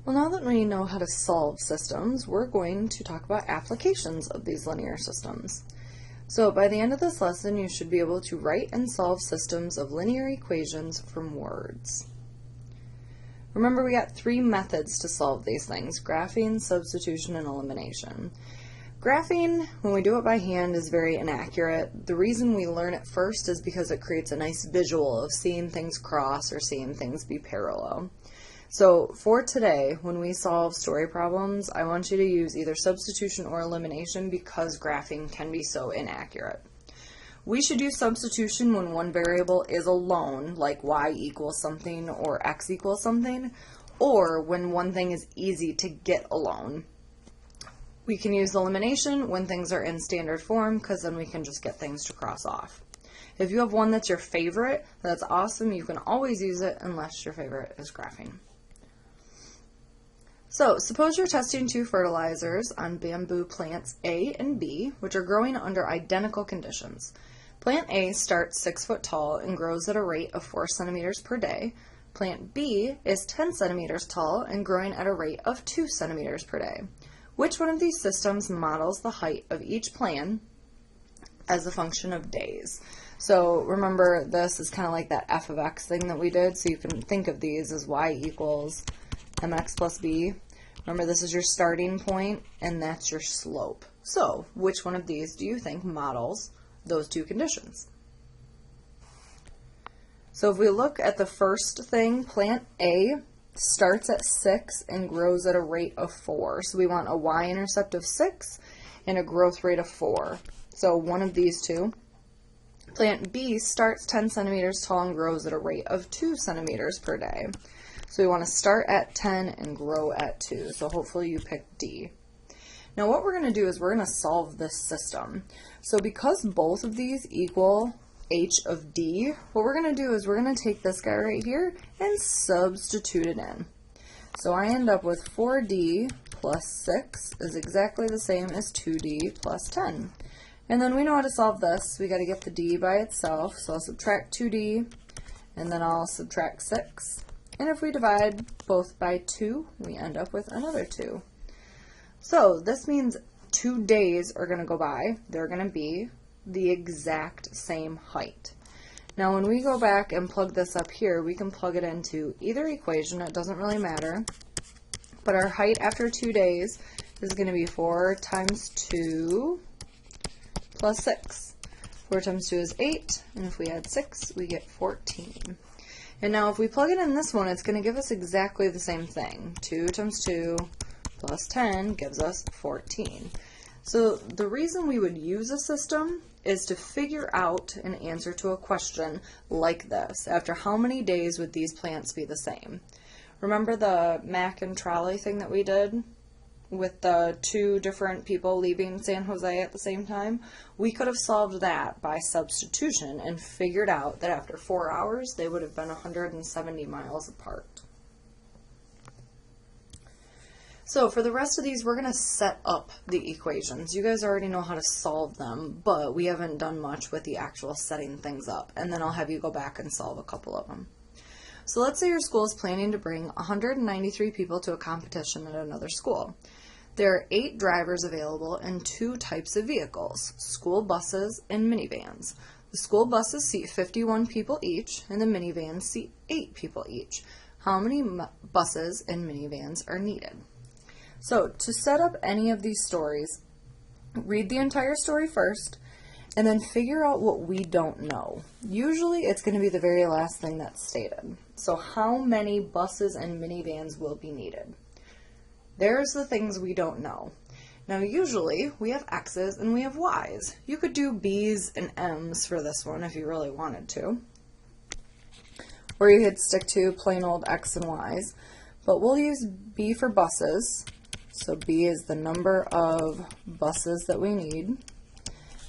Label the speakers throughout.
Speaker 1: Well, now that we know how to solve systems, we're going to talk about applications of these linear systems. So by the end of this lesson, you should be able to write and solve systems of linear equations from words. Remember, we got three methods to solve these things: graphing, substitution, and elimination. Graphing, when we do it by hand, is very inaccurate. The reason we learn it first is because it creates a nice visual of seeing things cross or seeing things be parallel. So for today, when we solve story problems, I want you to use either substitution or elimination because graphing can be so inaccurate. We should use substitution when one variable is alone, like y equals something or x equals something, or when one thing is easy to get alone. We can use elimination when things are in standard form because then we can just get things to cross off. If you have one that's your favorite, that's awesome. You can always use it unless your favorite is graphing. So, suppose you're testing two fertilizers on bamboo plants A and B, which are growing under identical conditions. Plant A starts 6 foot tall and grows at a rate of 4 centimeters per day. Plant B is 10 centimeters tall and growing at a rate of 2 centimeters per day. Which one of these systems models the height of each plant as a function of days? So remember, this is kind of like that f of x thing that we did, so you can think of these as y equals mx plus b. Remember, this is your starting point, and that's your slope. So, which one of these do you think models those two conditions? So if we look at the first thing, plant A starts at 6 and grows at a rate of 4. So we want a y-intercept of 6 and a growth rate of 4. So one of these two. Plant B starts 10 centimeters tall and grows at a rate of 2 centimeters per day. So we want to start at 10 and grow at 2. So hopefully you pick D. Now what we're going to do is we're going to solve this system. So because both of these equal h of d, what we're going to do is we're going to take this guy right here and substitute it in. So I end up with 4d plus 6 is exactly the same as 2d plus 10. And then we know how to solve this. We got to get the d by itself. So I'll subtract 2d and then I'll subtract 6. And if we divide both by 2, we end up with another 2. So this means 2 days are going to go by. They're going to be the exact same height. Now when we go back and plug this up here, we can plug it into either equation. It doesn't really matter. But our height after 2 days is going to be 4 times 2 plus 6. 4 times 2 is 8, and if we add 6, we get 14. And now if we plug it in this one, it's going to give us exactly the same thing. 2 times 2 plus 10 gives us 14. So the reason we would use a system is to figure out an answer to a question like this. After how many days would these plants be the same? Remember the Mac and trolley thing that we did with the 2 different people leaving San Jose at the same time? We could have solved that by substitution and figured out that after 4 hours they would have been 170 miles apart. So for the rest of these, we're going to set up the equations. You guys already know how to solve them, but we haven't done much with the actual setting things up, and then I'll have you go back and solve a couple of them. So let's say your school is planning to bring 193 people to a competition at another school. There are 8 drivers available and 2 types of vehicles, school buses and minivans. The school buses seat 51 people each, and the minivans seat 8 people each. How many buses and minivans are needed? So to set up any of these stories, read the entire story first, and then figure out what we don't know. Usually it's going to be the very last thing that's stated. So how many buses and minivans will be needed? There's the things we don't know. Now usually we have X's and we have Y's. You could do B's and M's for this one if you really wanted to. Or you could stick to plain old X and Y's. But we'll use B for buses. So B is the number of buses that we need.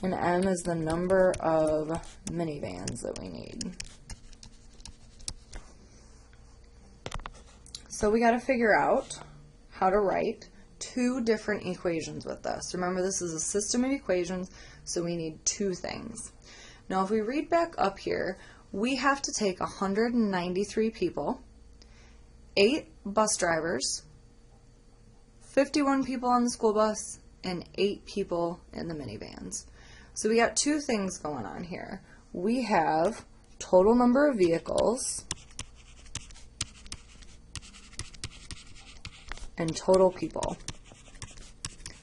Speaker 1: And M is the number of minivans that we need. So we got to figure out how to write 2 different equations with this. Remember, this is a system of equations, so we need 2 things. Now if we read back up here, we have to take 193 people, 8 bus drivers, 51 people on the school bus and 8 people in the minivans. So we got two things going on here. We have total number of vehicles and total people.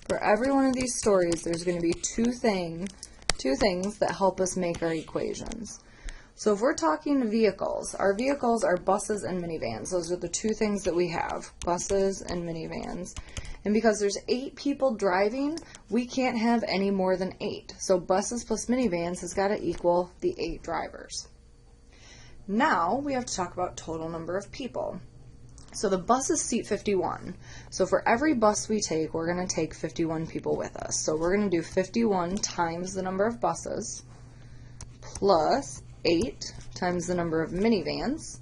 Speaker 1: For every one of these stories, there's going to be two things that help us make our equations. So if we're talking vehicles, our vehicles are buses and minivans. Those are the two things that we have, buses and minivans. And because there's 8 people driving, we can't have any more than 8. So buses plus minivans has got to equal the 8 drivers. Now we have to talk about total number of people. So the buses seat 51. So for every bus we take, we're going to take 51 people with us. So we're going to do 51 times the number of buses plus 8 times the number of minivans.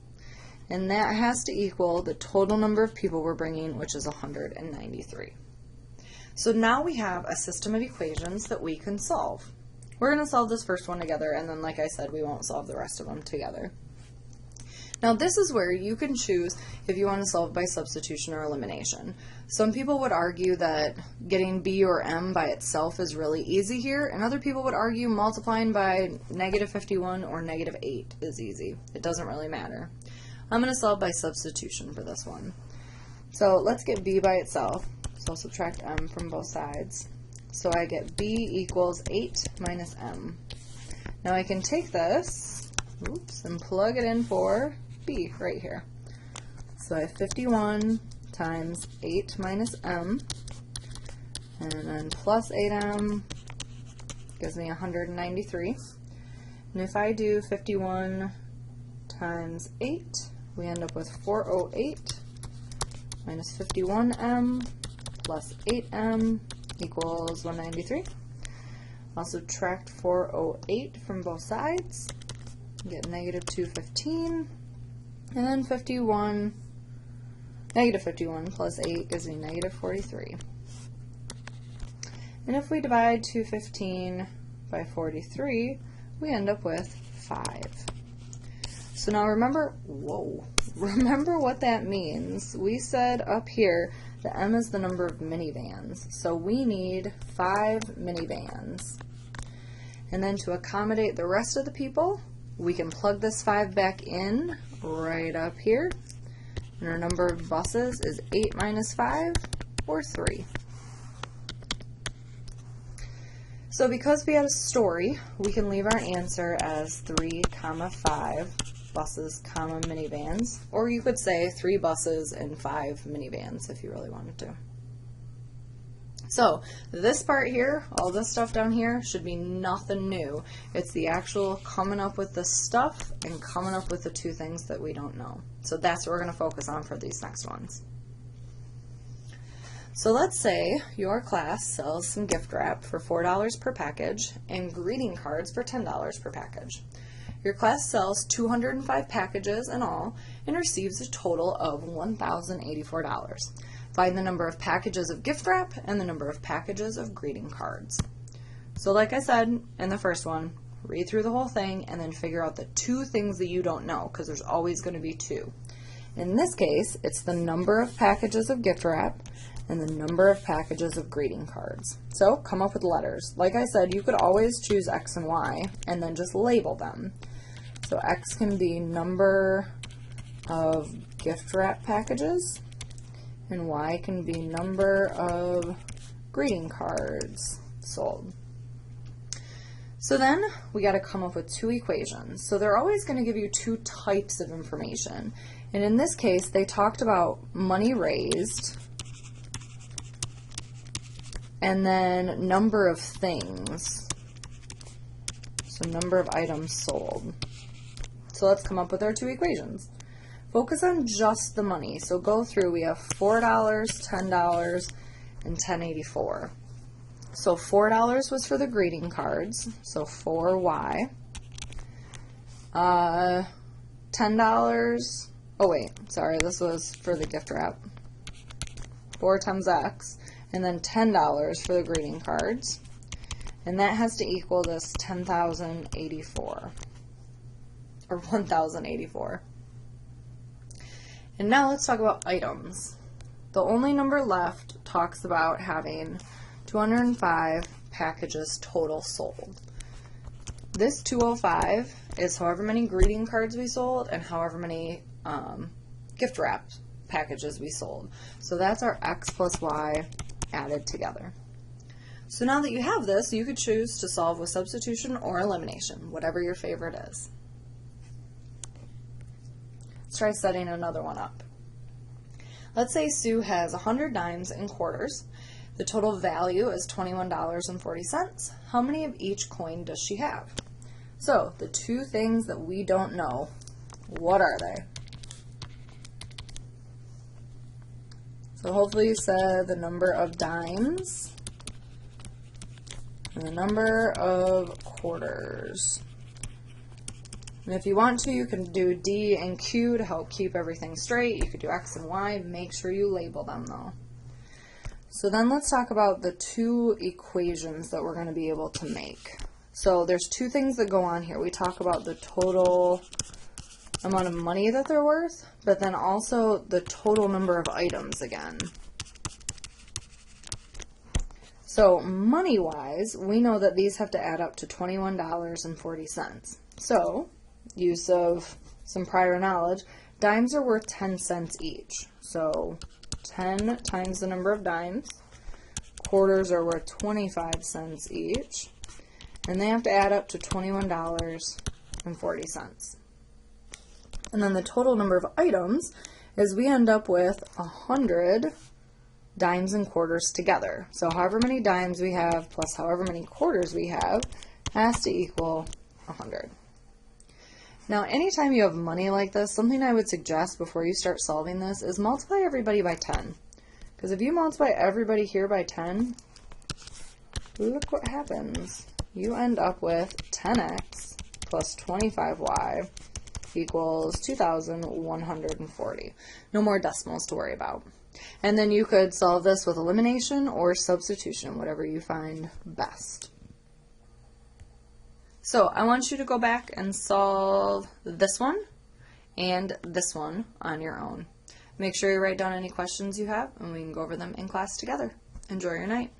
Speaker 1: And that has to equal the total number of people we're bringing, which is 193. So now we have a system of equations that we can solve. We're going to solve this first one together, and then, like I said, we won't solve the rest of them together. Now this is where you can choose if you want to solve by substitution or elimination. Some people would argue that getting b or m by itself is really easy here, and other people would argue multiplying by negative 51 or negative 8 is easy. It doesn't really matter. I'm going to solve by substitution for this one. So let's get b by itself. So I'll subtract m from both sides. So I get b equals 8 minus m. Now I can take this, and plug it in for b right here. So I have 51 times 8 minus m, and then plus 8m gives me 193. And if I do 51 times 8, we end up with 408 minus 51m plus 8m equals 193. I'll subtract 408 from both sides, get negative 215, and then negative 51 plus 8 gives me negative 43. And if we divide 215 by 43, we end up with 5. So now remember what that means. We said up here that m is the number of minivans, so we need 5 minivans. And then to accommodate the rest of the people, we can plug this 5 back in right up here. And our number of buses is 8 minus 5, or 3. So because we had a story, we can leave our answer as 3, 5 buses, minivans. Or you could say 3 buses and 5 minivans if you really wanted to. So this part here, all this stuff down here, should be nothing new. It's the actual coming up with the stuff and coming up with the two things that we don't know. So that's what we're going to focus on for these next ones. So let's say your class sells some gift wrap for $4 per package and greeting cards for $10 per package. Your class sells 205 packages in all and receives a total of $1,084. Find the number of packages of gift wrap and the number of packages of greeting cards. So like I said in the first one, read through the whole thing and then figure out the two things that you don't know, because there's always going to be two. In this case, it's the number of packages of gift wrap and the number of packages of greeting cards. So come up with letters. Like I said, you could always choose X and Y and then just label them. So X can be number of gift wrap packages, and Y can be number of greeting cards sold. So then we got to come up with two equations. So they're always going to give you two types of information. And in this case, they talked about money raised and then number of things. So number of items sold. So let's come up with our two equations. Focus on just the money. So go through, we have $4, $10, and $10.84. So $4 was for the greeting cards, so 4Y. $10, oh wait, sorry, this was for the gift wrap. 4 times X, and then $10 for the greeting cards. And that has to equal this 10,084, or 1,084. And now let's talk about items. The only number left talks about having 205 packages total sold. This 205 is however many greeting cards we sold and however many gift wrap packages we sold. So that's our x plus y added together. So now that you have this, you could choose to solve with substitution or elimination, whatever your favorite is. Let's try setting another one up. Let's say Sue has 100 dimes and quarters. The total value is $21.40. How many of each coin does she have? So the two things that we don't know, what are they? So hopefully you said the number of dimes and the number of quarters. And if you want to, you can do D and Q to help keep everything straight. You could do X and Y. Make sure you label them though. So then let's talk about the two equations that we're going to be able to make. So there's two things that go on here. We talk about the total amount of money that they're worth, but then also the total number of items again. So money-wise, we know that these have to add up to $21.40. So, use of some prior knowledge, dimes are worth 10 cents each. So 10 times the number of dimes. Quarters are worth 25 cents each. And they have to add up to $21.40. And then the total number of items is we end up with 100 dimes and quarters together. So however many dimes we have plus however many quarters we have has to equal 100. Now anytime you have money like this, something I would suggest before you start solving this is multiply everybody by 10. Because if you multiply everybody here by 10, look what happens. You end up with 10x plus 25y equals 2,140. No more decimals to worry about. And then you could solve this with elimination or substitution, whatever you find best. So I want you to go back and solve this one and this one on your own. Make sure you write down any questions you have and we can go over them in class together. Enjoy your night.